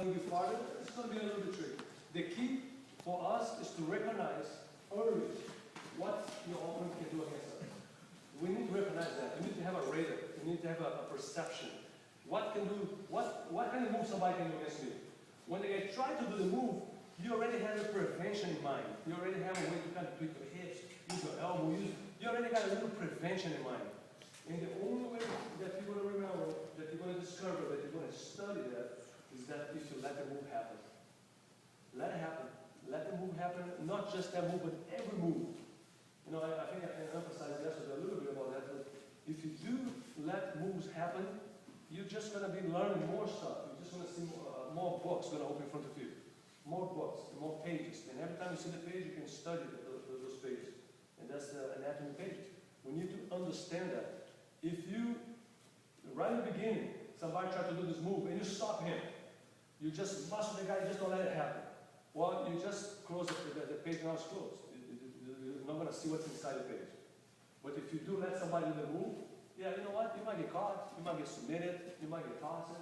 going to be farther, it's going to be a little bit tricky. The key for us is to recognize early what your opponent can do against us. We need to recognize that. We need to have a radar. We need to have a perception. What kind of move somebody can do against me? When they try to do the move, you already have a prevention in mind. You already have a way to kind of tweak your hips, use your elbow, you already got a little prevention in mind. And the only way that you're going to remember, that you're going to discover, that you're going to study that, is that if you let the move happen. Let it happen. Let the move happen, not just that move, but every move. You know, I think I can emphasize yesterday a little bit about that, but if you do let moves happen, you're just going to be learning more stuff. You're just going to see more books going to open in front of you. More books, more pages. And every time you see the page, you can study those pages. And that's the anatomy page. We need to understand that. If you, right in the beginning, somebody tried to do this move and you stop him, you just muscle the guy, just don't let it happen. Well, you just close the page, now it's closed. You're not going to see what's inside the page. But if you do let somebody do the move, yeah, you know what? You might get caught, you might get submitted, you might get tossed.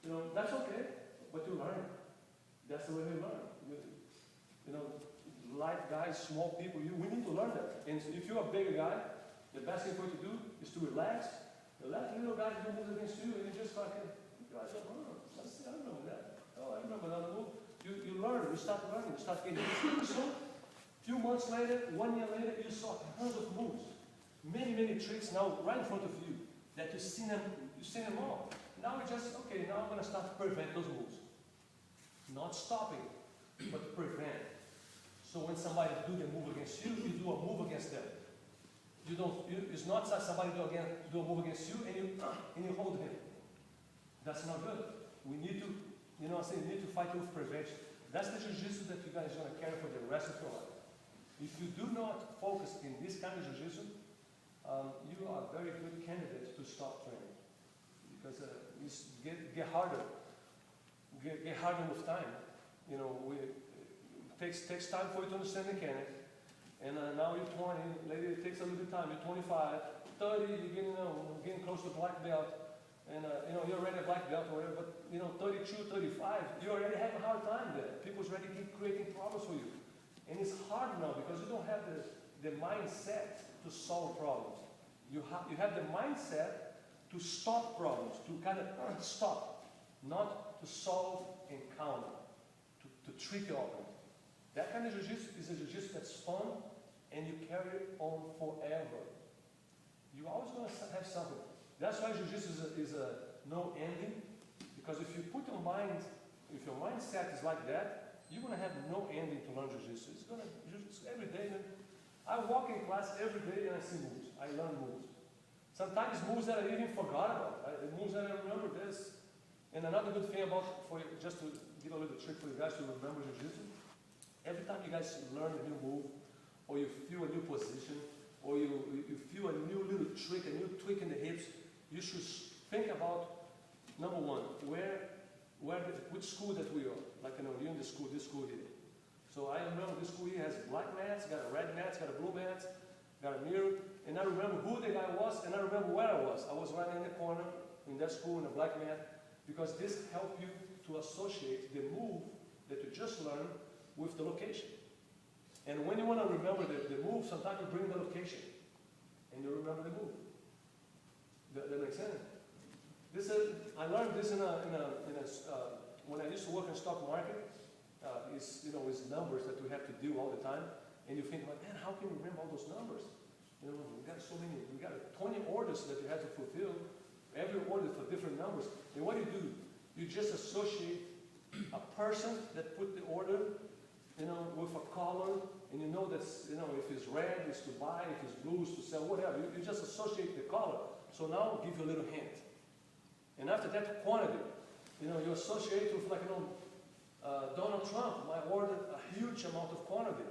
You know, that's okay, but you learn. That's the way we learn. You know, light guys, small people, we need to learn that. And if you're a bigger guy, the best thing for you to do is to relax. Let little guys do moves against you, and you just fucking, guys, let's see, I remember that. Oh, I remember another move. You learn, you start learning, you start getting used to it. A few months later, 1 year later, you saw tons of moves. Many, many tricks now right in front of you that you've seen them all. Now we just, okay, now I'm going to start to prevent those moves. Not stopping, but prevent. So when somebody do the move against you, you do a move against them. You don't. It's not that somebody do a move against you and you hold him. That's not good. We need to, you know, we need to fight with prevention. That's the jiu-jitsu that you guys are going to carry for the rest of your life. If you do not focus in this kind of jiu-jitsu, you are a very good candidate to stop training because it's get harder. Get harder with time. You know, it takes time for you to understand the mechanic. And now you're 20, later it takes a little bit of time. You're 25, 30, you're getting close to black belt. And you're already a black belt or whatever, but 32, 35, you already have a hard time there. People's already keep creating problems for you. And it's hard now because you don't have the mindset to solve problems. You have the mindset to stop problems, to kind of stop, not to solve and counter, to trick your opponent. That kind of jiu-jitsu is a jiu-jitsu that's fun and you carry it on forever. You're always going to have something. That's why jiu-jitsu is a no ending, because if you put your mind, if your mindset is like that, you're going to have no ending to learn jiu-jitsu. It's going to, every day, I walk in class every day and I see moves. I learn moves. Sometimes moves that I even forgot about, right? The moves that I remember this. And another good thing about, just to give a little trick for you guys to remember jiu-jitsu, every time you guys learn a new move, or you feel a new position, or you feel a new little trick, a new tweak in the hips, you should think about, number one, which school that we are. Like, you're in this school here. So I remember this school here has black mats, got a red mats, got a blue mats, got a mirror, and I remember who the guy was, and I remember where I was. I was right in the corner in that school in a black mat, because this helps you to associate the move that you just learned with the location. And when you want to remember the move, sometimes you bring the location, and you remember the move. That makes sense? I learned this when I used to work in stock market. It's numbers that we have to do all the time, and you think, like, man, how can we remember all those numbers? We got so many. We got 20 orders that you have to fulfill. Every order for different numbers. And what do? You just associate a person that put the order, with a color, and you know that's, if it's red, it's to buy, if it's blue, it's to sell, whatever. You just associate the color. So now I'll give you a little hint. And after that, quantity. You associate with, like, Donald Trump might order a huge amount of quantity.